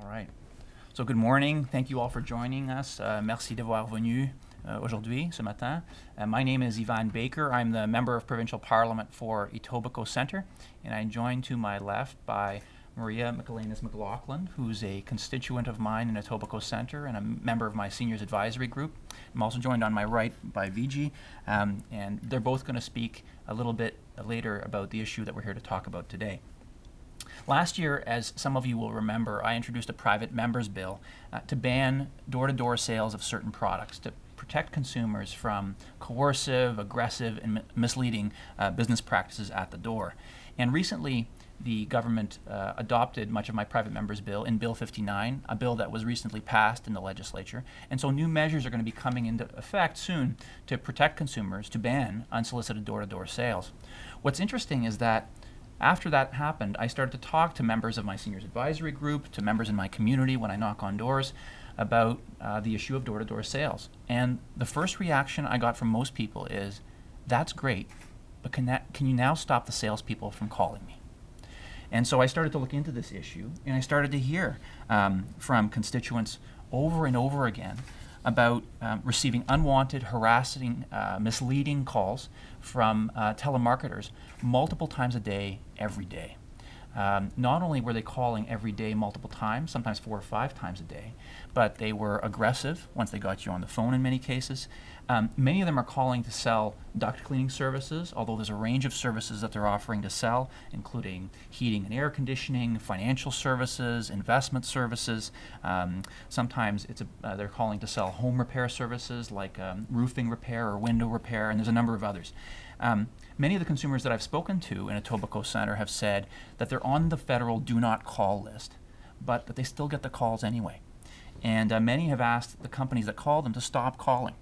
All right. So good morning. Thank you all for joining us. Merci d'avoir venu aujourd'hui, ce matin. My name is Yvan Baker. I'm the Member of Provincial Parliament for Etobicoke Centre, and I'm joined to my left by Maria McLaughlin, who's a constituent of mine in Etobicoke Centre and a member of my Seniors Advisory Group. I'm also joined on my right by Viji, and they're both going to speak a little bit later about the issue that we're here to talk about today. Last year, as some of you will remember, I introduced a private members bill to ban door-to-door sales of certain products to protect consumers from coercive, aggressive, and misleading business practices at the door. And recently, the government adopted much of my private members bill in Bill 59, a bill that was recently passed in the legislature. And so new measures are going to be coming into effect soon to protect consumers, to ban unsolicited door-to-door sales. What's interesting is that after that happened, I started to talk to members of my Seniors Advisory Group, to members in my community when I knock on doors, about the issue of door-to-door sales. And the first reaction I got from most people is, that's great, but can you now stop the salespeople from calling me? And so I started to look into this issue, and I started to hear from constituents over and over again about receiving unwanted, harassing, misleading calls from telemarketers multiple times a day, every day. Not only were they calling every day multiple times, sometimes 4 or 5 times a day, but they were aggressive once they got you on the phone in many cases. Many of them are calling to sell duct cleaning services, although there's a range of services that they're offering to sell, including heating and air conditioning, financial services, investment services. Sometimes they're calling to sell home repair services like roofing repair or window repair, and there's a number of others. Many of the consumers that I've spoken to in Etobicoke Centre have said that they're on the federal do not call list, but that they still get the calls anyway. And many have asked the companies that call them to stop calling,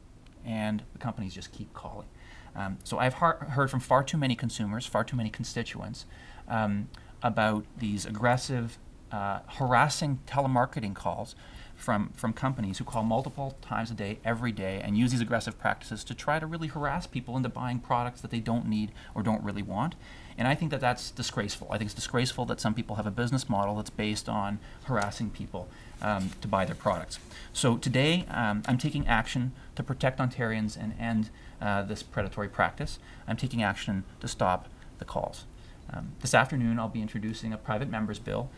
and the companies just keep calling. So I've heard from far too many consumers, far too many constituents, about these aggressive, harassing telemarketing calls from companies who call multiple times a day, every day, and use these aggressive practices to try to really harass people into buying products that they don't need or don't really want. And I think that that's disgraceful. I think it's disgraceful that some people have a business model that's based on harassing people to buy their products. So today, I'm taking action to protect Ontarians and end this predatory practice. I'm taking action to stop the calls. This afternoon, I'll be introducing a private members bill.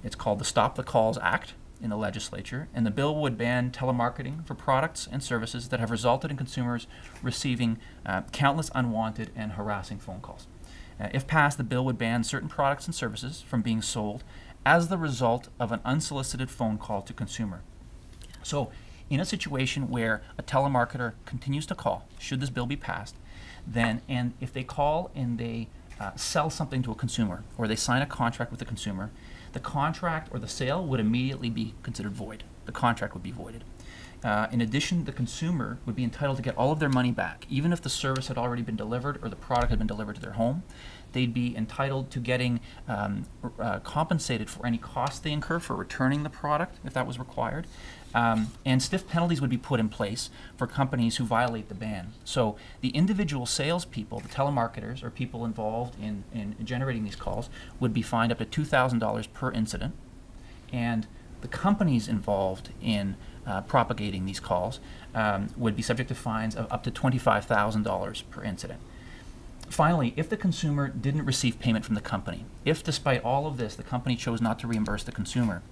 It's called the Stop the Calls Act in the legislature, and the bill would ban telemarketing for products and services that have resulted in consumers receiving countless unwanted and harassing phone calls. If passed, the bill would ban certain products and services from being sold as the result of an unsolicited phone call to consumer. So, in a situation where a telemarketer continues to call, should this bill be passed, and if they call and they sell something to a consumer, or they sign a contract with the consumer, the contract or the sale would immediately be considered void. The contract would be voided. In addition, the consumer would be entitled to get all of their money back, even if the service had already been delivered or the product had been delivered to their home. They'd be entitled to getting compensated for any costs they incur for returning the product, if that was required. And stiff penalties would be put in place for companies who violate the ban. So the individual salespeople, the telemarketers, or people involved in generating these calls would be fined up to $2,000 per incident, and the companies involved in propagating these calls would be subject to fines of up to $25,000 per incident. Finally, if the consumer didn't receive payment from the company, if despite all of this the company chose not to reimburse the consumer,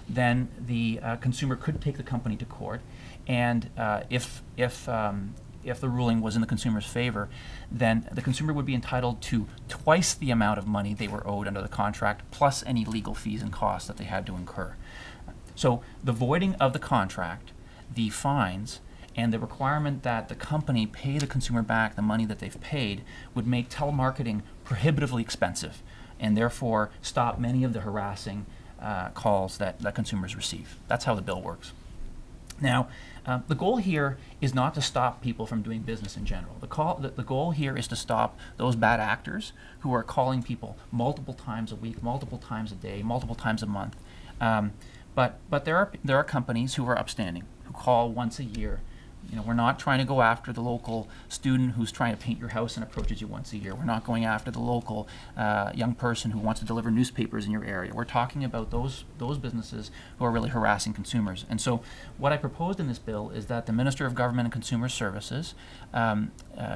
then the consumer could take the company to court, and if the ruling was in the consumer's favor, then the consumer would be entitled to twice the amount of money they were owed under the contract, plus any legal fees and costs that they had to incur. So the voiding of the contract, the fines, and the requirement that the company pay the consumer back the money that they've paid would make telemarketing prohibitively expensive, and therefore stop many of the harassing calls that consumers receive. That's how the bill works. Now, the goal here is not to stop people from doing business in general. The goal here is to stop those bad actors who are calling people multiple times a week, multiple times a day, multiple times a month. But there are companies who are upstanding, who call once a year, We're not trying to go after the local student who's trying to paint your house and approaches you once a year. We're not going after the local young person who wants to deliver newspapers in your area. We're talking about those businesses who are really harassing consumers. And so what I proposed in this bill is that the Minister of Government and Consumer Services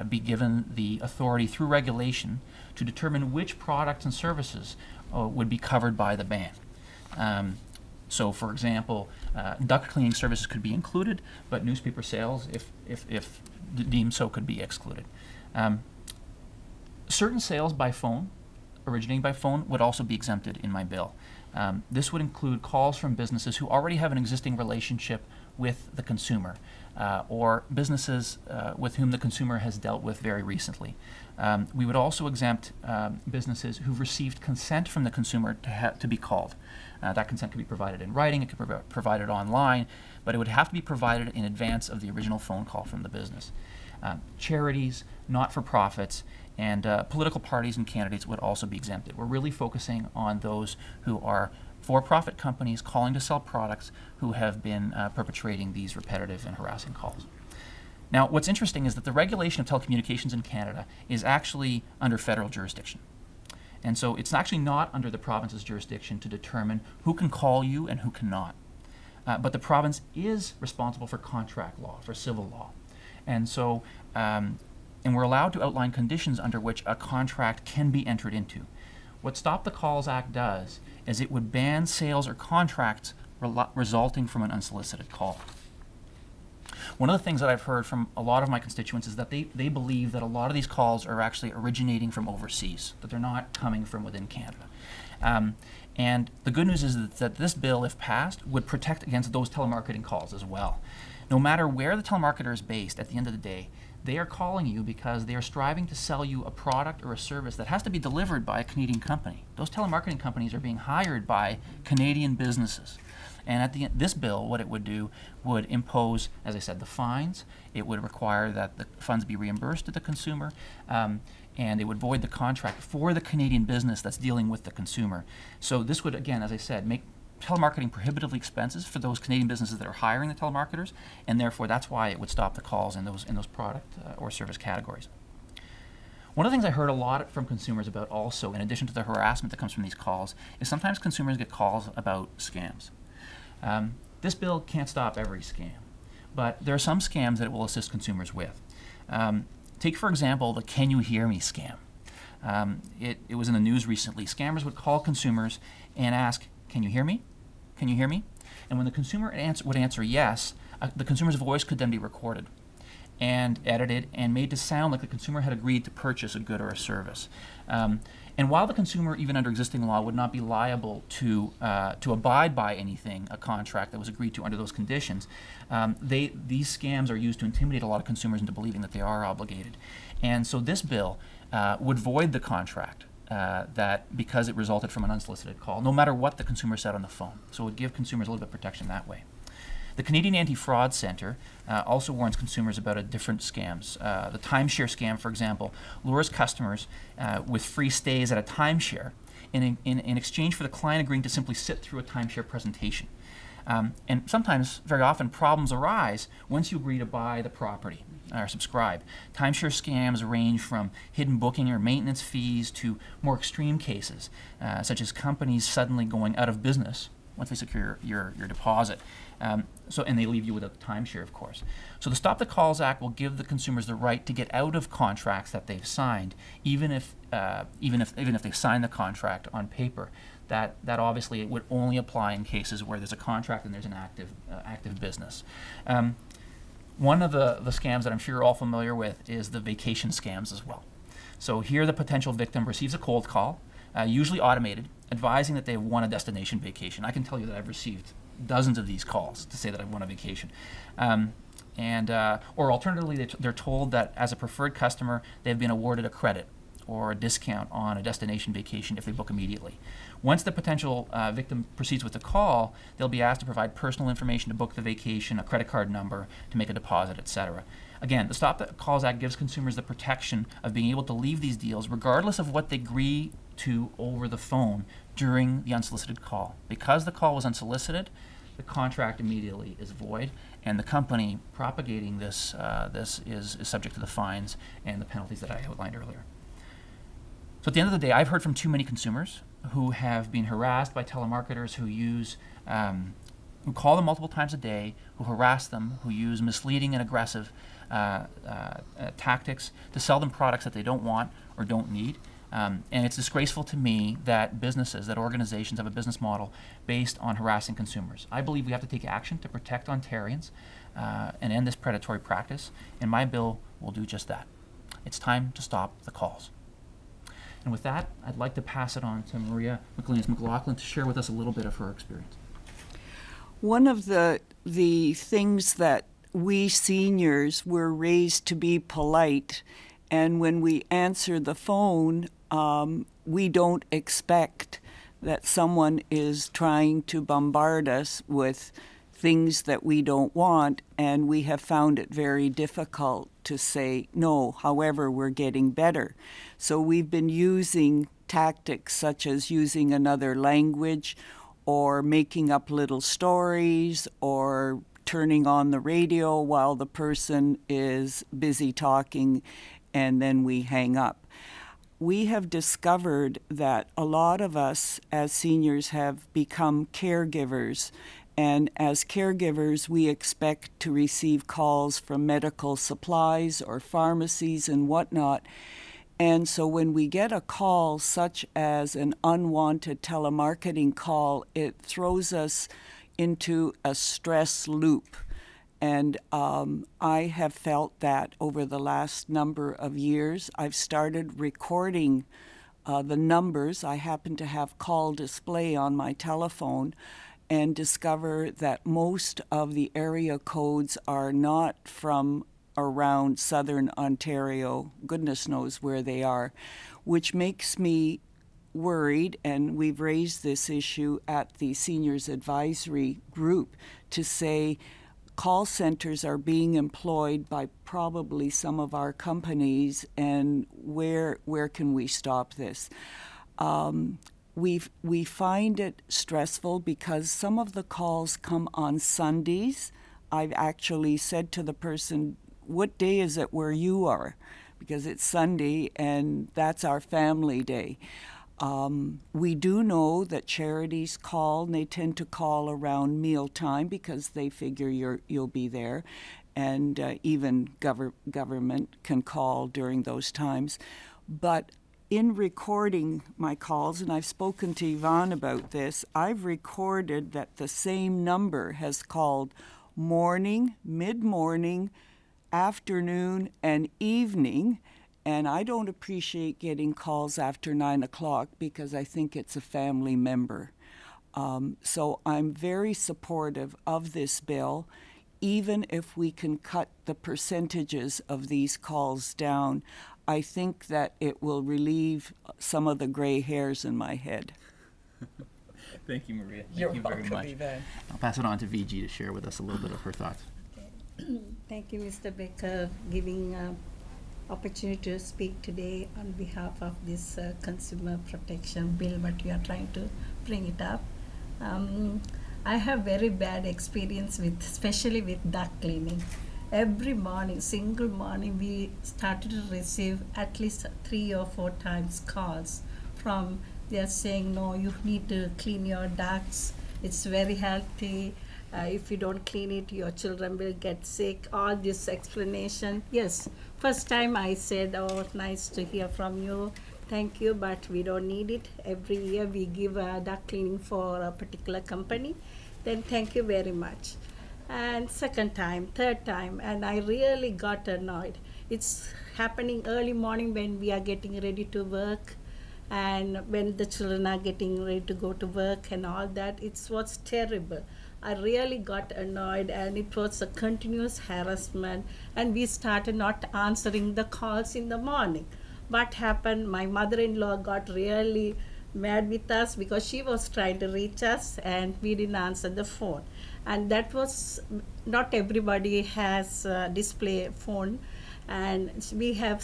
be given the authority through regulation to determine which products and services would be covered by the ban. So, for example, duct cleaning services could be included, but newspaper sales, if deemed so, could be excluded. Certain sales by phone, originating by phone, would also be exempted in my bill. This would include calls from businesses who already have an existing relationship with the consumer, or businesses with whom the consumer has dealt with very recently. We would also exempt businesses who've received consent from the consumer to be called. That consent could be provided in writing, it could be provided online, but it would have to be provided in advance of the original phone call from the business. Charities, not-for-profits, and political parties and candidates would also be exempted. We're really focusing on those who are for-profit companies calling to sell products who have been perpetrating these repetitive and harassing calls. Now, what's interesting is that the regulation of telecommunications in Canada is actually under federal jurisdiction. And so it's actually not under the province's jurisdiction to determine who can call you and who cannot. But the province is responsible for contract law, for civil law. And so, and we're allowed to outline conditions under which a contract can be entered into. What Stop the Calls Act does is it would ban sales or contracts resulting from an unsolicited call. One of the things that I've heard from a lot of my constituents is that they believe that a lot of these calls are actually originating from overseas, that they're not coming from within Canada. And the good news is that this bill, if passed, would protect against those telemarketing calls as well. No matter where the telemarketer is based, at the end of the day, they are calling you because they are striving to sell you a product or a service that has to be delivered by a Canadian company. Those telemarketing companies are being hired by Canadian businesses. And at the end, this bill, what it would do would impose, as I said, the fines. It would require that the funds be reimbursed to the consumer, and it would void the contract for the Canadian business that's dealing with the consumer. So this would, again, as I said, make telemarketing prohibitively expensive for those Canadian businesses that are hiring the telemarketers, and therefore that's why it would stop the calls in those product or service categories. One of the things I heard a lot from consumers about also, in addition to the harassment that comes from these calls, is sometimes consumers get calls about scams. This bill can't stop every scam, but there are some scams that it will assist consumers with. Take, for example, the "Can you hear me" scam. It was in the news recently. Scammers would call consumers and ask, "Can you hear me? Can you hear me?" And when the consumer would answer yes, the consumer's voice could then be recorded and edited and made to sound like the consumer had agreed to purchase a good or a service. And while the consumer, even under existing law, would not be liable to abide by anything, a contract that was agreed to under those conditions, these scams are used to intimidate a lot of consumers into believing that they are obligated. And so this bill would void the contract because it resulted from an unsolicited call, no matter what the consumer said on the phone. So it would give consumers a little bit of protection that way. The Canadian Anti-Fraud Centre also warns consumers about different scams. The timeshare scam, for example, lures customers with free stays at a timeshare in exchange for the client agreeing to simply sit through a timeshare presentation. And sometimes, very often, problems arise once you agree to buy the property or subscribe. Timeshare scams range from hidden booking or maintenance fees to more extreme cases, such as companies suddenly going out of business once they secure your deposit. And they leave you without the timeshare, of course. So the Stop the Calls Act will give the consumers the right to get out of contracts that they've signed, even if they sign the contract on paper. That obviously it would only apply in cases where there's a contract and there's an active business. One of the scams that I'm sure you're all familiar with is the vacation scams as well. So here the potential victim receives a cold call, usually automated, advising that they've won a destination vacation. I can tell you that I've received dozens of these calls to say that I've won a vacation. Or alternatively, they're told that as a preferred customer, they've been awarded a credit or a discount on a destination vacation if they book immediately. Once the potential victim proceeds with the call, they'll be asked to provide personal information to book the vacation, a credit card number, to make a deposit, etc. Again, the Stop the Calls Act gives consumers the protection of being able to leave these deals regardless of what they agree to over the phone during the unsolicited call. Because the call was unsolicited, the contract immediately is void, and the company propagating this is subject to the fines and the penalties that I outlined earlier. So at the end of the day, I've heard from too many consumers who have been harassed by telemarketers who call them multiple times a day, who harass them, who use misleading and aggressive tactics to sell them products that they don't want or don't need. And it's disgraceful to me that businesses, that organizations have a business model based on harassing consumers. I believe we have to take action to protect Ontarians and end this predatory practice, and my bill will do just that. It's time to stop the calls. And with that, I'd like to pass it on to Maria McLaughlin to share with us a little bit of her experience. One of the things that we seniors were raised to be polite, and when we answer the phone, we don't expect that someone is trying to bombard us with things that we don't want, and we have found it very difficult to say no. However, we're getting better. So we've been using tactics such as using another language, or making up little stories, or turning on the radio while the person is busy talking, and then we hang up. We have discovered that a lot of us as seniors have become caregivers, and as caregivers we expect to receive calls from medical supplies or pharmacies and whatnot. And so when we get a call such as an unwanted telemarketing call, it throws us into a stress loop. And I have felt that over the last number of years. I've started recording the numbers. I happen to have call display on my telephone, and discover that most of the area codes are not from around southern Ontario, goodness knows where they are, which makes me worried, and we've raised this issue at the Seniors Advisory Group to say call centers are being employed by probably some of our companies, and where can we stop this? We find it stressful because some of the calls come on Sundays. I've actually said to the person, what day is it where you are? Because it's Sunday and that's our family day. We do know that charities call, and they tend to call around mealtime because they figure you'll be there, and even government can call during those times. But in recording my calls, and I've spoken to Yvan about this, I've recorded that the same number has called morning, mid-morning, afternoon, and evening, and I don't appreciate getting calls after 9 o'clock because I think it's a family member. So I'm very supportive of this bill, even if we can cut the percentages of these calls down. I think that it will relieve some of the gray hairs in my head. Thank you, Maria. You're Thank you very welcome, much. Yvan. I'll pass it on to VG to share with us a little bit of her thoughts. Thank you, Mr. Baker, giving opportunity to speak today on behalf of this consumer protection bill, but you are trying to bring it up. I have very bad experience with, especially with duct cleaning. Every morning, single morning, we started to receive at least 3 or 4 times calls from, they are saying, no, you need to clean your ducts. It's very healthy. If you don't clean it, your children will get sick. All this explanation. Yes, first time I said, oh, nice to hear from you. Thank you, but we don't need it. Every year we give duct cleaning for a particular company. Then thank you very much. And second time, third time, and I really got annoyed. It's happening early morning when we are getting ready to work, and when the children are getting ready to go to work and all that. It was terrible. I really got annoyed, and it was a continuous harassment, and we started not answering the calls in the morning. What happened? My mother-in-law got really mad with us because she was trying to reach us and we didn't answer the phone. And that was, not everybody has a display phone, and we have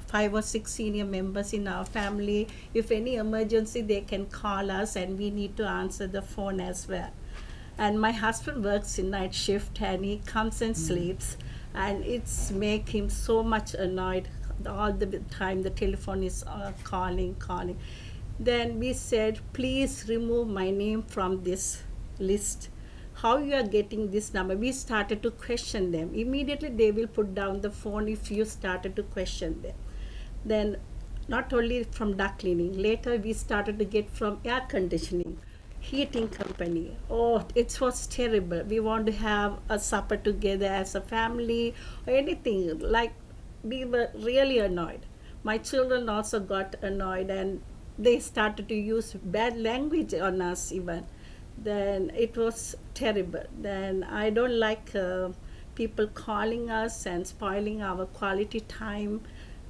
5 or 6 senior members in our family. If any emergency, they can call us and we need to answer the phone as well. And my husband works in night shift, and he comes and sleeps, and it's make him so much annoyed all the time. The telephone is calling. Then we said, please remove my name from this list. How you are getting this number? We started to question them. Immediately they will put down the phone if you started to question them. Then not only from duct cleaning, later we started to get from air conditioning, heating company. Oh, it was terrible. We want to have a supper together as a family or anything. Like, we were really annoyed. My children also got annoyed, and they started to use bad language on us even. Then it was terrible. Then I don't like people calling us and spoiling our quality time.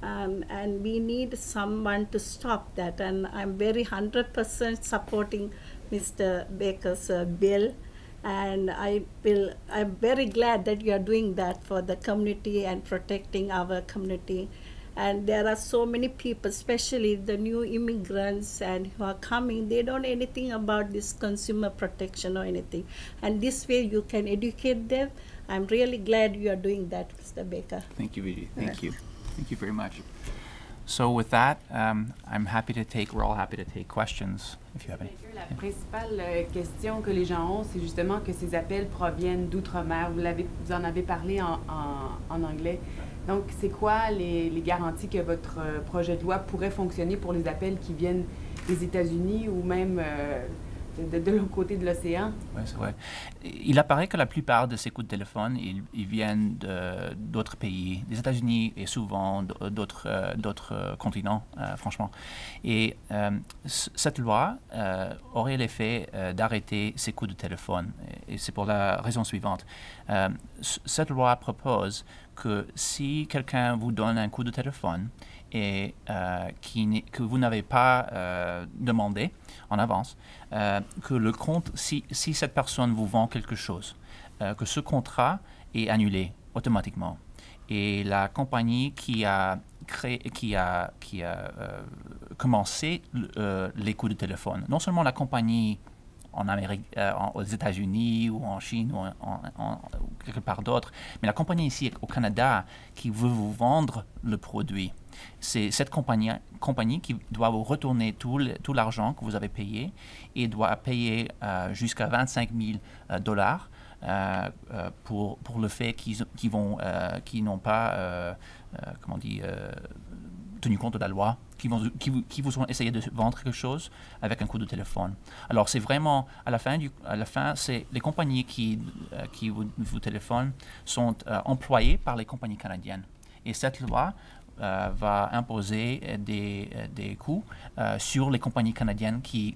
And we need someone to stop that. And I'm very 100% supporting Mr. Baker's bill. And I'm very glad that you are doing that for the community and protecting our community. And there are so many people, especially the new immigrants and who are coming, they don't know anything about this consumer protection or anything. And this way you can educate them. I'm really glad you are doing that, Mr. Baker. Thank you, Vijay. Thank you. Thank you very much. So with that, I'm happy to take, we're all happy to take questions if you have any. La principale question que les gens ont, c'est justement que ces appels proviennent d'outre-mer. Vous en avez parlé en anglais. Donc, c'est quoi les garanties que votre projet de loi pourrait fonctionner pour les appels qui viennent des États-Unis ou même de l'autre côté de l'océan? Oui, c'est vrai. Il apparaît que la plupart de ces coups de téléphone, ils viennent d'autres pays, des États-Unis et souvent d'autres continents, franchement. Et cette loi aurait l'effet d'arrêter ces coups de téléphone. Et c'est pour la raison suivante. Cette loi propose que si quelqu'un vous donne un coup de téléphone et que vous n'avez pas demandé en avance, que le compte, si cette personne vous vend quelque chose, que ce contrat est annulé automatiquement. Et la compagnie qui a commencé les coups de téléphone, non seulement la compagnie en Amérique, aux États-Unis ou en Chine ou quelque part d'autre, mais la compagnie ici au Canada qui veut vous vendre le produit. C'est cette compagnie qui doit vous retourner tout l'argent que vous avez payé et doit payer jusqu'à $25 000 pour le fait qu'ils n'ont pas, comment on dit, tenu compte de la loi, qui vous ont essayé de vendre quelque chose avec un coup de téléphone. Alors c'est vraiment, à la fin, c'est les compagnies qui vous téléphonent sont employées par les compagnies canadiennes. Et cette loi va imposer des coûts sur les compagnies canadiennes qui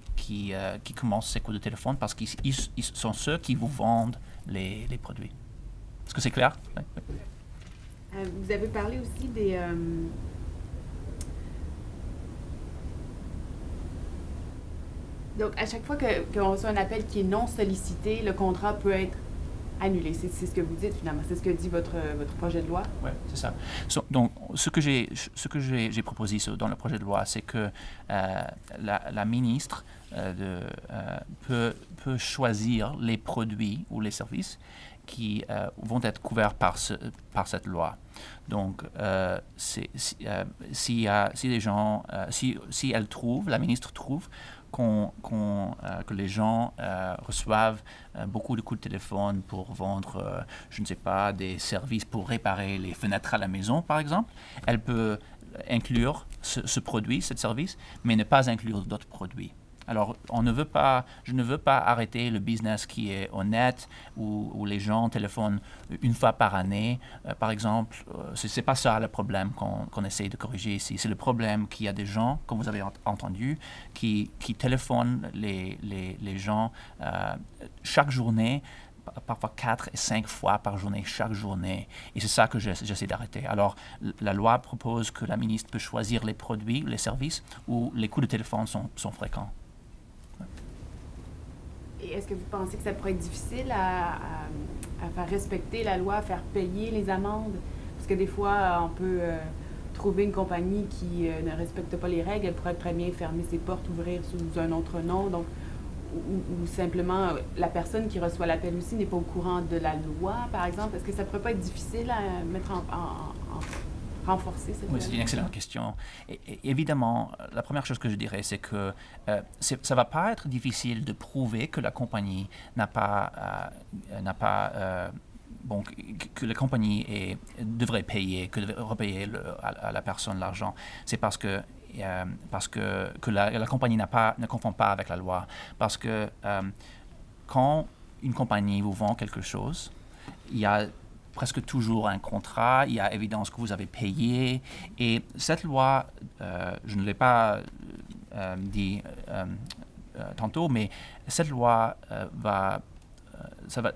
commencent ces coups de téléphone parce qu'ils sont ceux qui vous vendent les produits. Est-ce que c'est clair? Vous avez parlé aussi des... Donc, à chaque fois qu'on reçoit un appel qui est non sollicité, le contrat peut être annulé. C'est ce que vous dites, finalement. C'est ce que dit votre projet de loi? Oui, c'est ça. Donc, ce que j'ai proposé dans le projet de loi, c'est que la ministre peut choisir les produits ou les services qui vont être couverts par cette loi. Donc, si elle trouve, la ministre trouve que les gens reçoivent beaucoup de coups de téléphone pour vendre, je ne sais pas, des services pour réparer les fenêtres à la maison, par exemple, elle peut inclure ce produit, ce service, mais ne pas inclure d'autres produits. Alors, je ne veux pas arrêter le business qui est honnête, où les gens téléphonent une fois par année, par exemple. C'est pas ça le problème qu'on essaie de corriger ici. C'est le problème qu'il y a des gens, comme vous avez entendu, qui téléphonent les gens chaque journée, parfois 4 et 5 fois par journée, chaque journée. Et c'est ça que j'essaie d'arrêter. Alors, la loi propose que la ministre peut choisir les produits, les services, où les coups de téléphone sont fréquents. Et est-ce que vous pensez que ça pourrait être difficile à faire respecter la loi, à faire payer les amendes? Parce que des fois, on peut trouver une compagnie qui ne respecte pas les règles. Elle pourrait très bien fermer ses portes, ouvrir sous un autre nom. Donc, ou simplement la personne qui reçoit l'appel aussi n'est pas au courant de la loi, par exemple? Est-ce que ça ne pourrait pas être difficile à mettre renforcer cette loi? Oui, c'est une excellente question. Et évidemment, la première chose que je dirais, c'est que ça ne va pas être difficile de prouver que la compagnie bon, que la compagnie devrait payer, que devrait repayer à la personne l'argent. C'est parce que la compagnie ne confond pas avec la loi. Parce que quand une compagnie vous vend quelque chose, il y a presque toujours un contrat, il y a évidence que vous avez payé. Et cette loi, je ne l'ai pas dit tantôt, mais cette loi ça va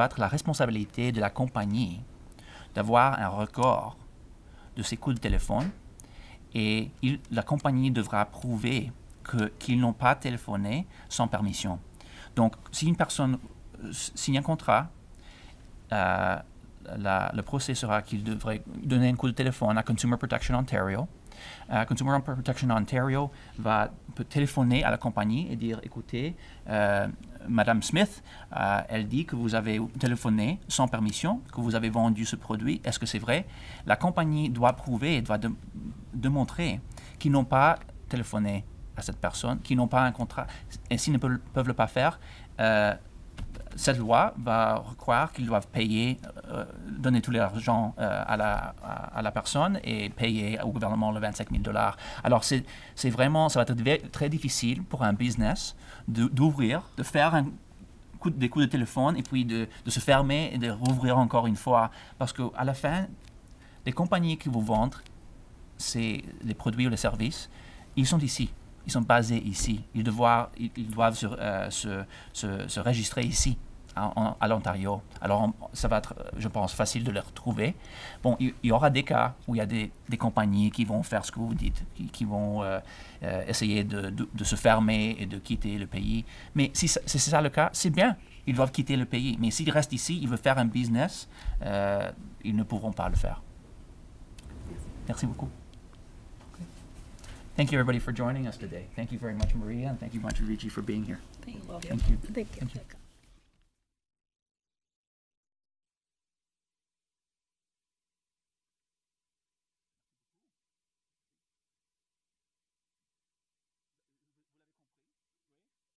être la responsabilité de la compagnie d'avoir un record de ses coups de téléphone et la compagnie devra prouver qu'ils n'ont pas téléphoné sans permission. Donc, si une personne signe un contrat, le procès sera qu'il devrait donner un coup de téléphone à Consumer Protection Ontario. Consumer Protection Ontario peut téléphoner à la compagnie et dire, écoutez, Madame Smith, elle dit que vous avez téléphoné sans permission, que vous avez vendu ce produit. Est-ce que c'est vrai? La compagnie doit prouver, doit démontrer qu'ils n'ont pas téléphoné à cette personne, qu'ils n'ont pas un contrat. Et s'ils ne peuvent pas faire, cette loi va require qu'ils doivent payer, donner tout l'argent à la personne et payer au gouvernement le 25 000 $. Alors, c'est vraiment, ça va être très difficile pour un business d'ouvrir, de faire des coups de téléphone et puis de se fermer et de rouvrir encore une fois. Parce qu'à la fin, les compagnies qui vous vendent les produits ou les services, ils sont ici. Ils sont basés ici. Ils doivent se registrer ici, à l'Ontario. Alors, ça va être, je pense, facile de les retrouver. Bon, il y aura des cas où il y a des compagnies qui vont faire ce que vous dites, qui vont essayer de se fermer et de quitter le pays. Mais si c'est ça le cas, c'est bien. Ils doivent quitter le pays. Mais s'ils restent ici, ils veulent faire un business, ils ne pourront pas le faire. Merci beaucoup. Thank you, everybody, for joining us today. Thank you very much, Maria, and thank you much, Ricci, for being here. Thank you. Thank you. Thank you. Thank you.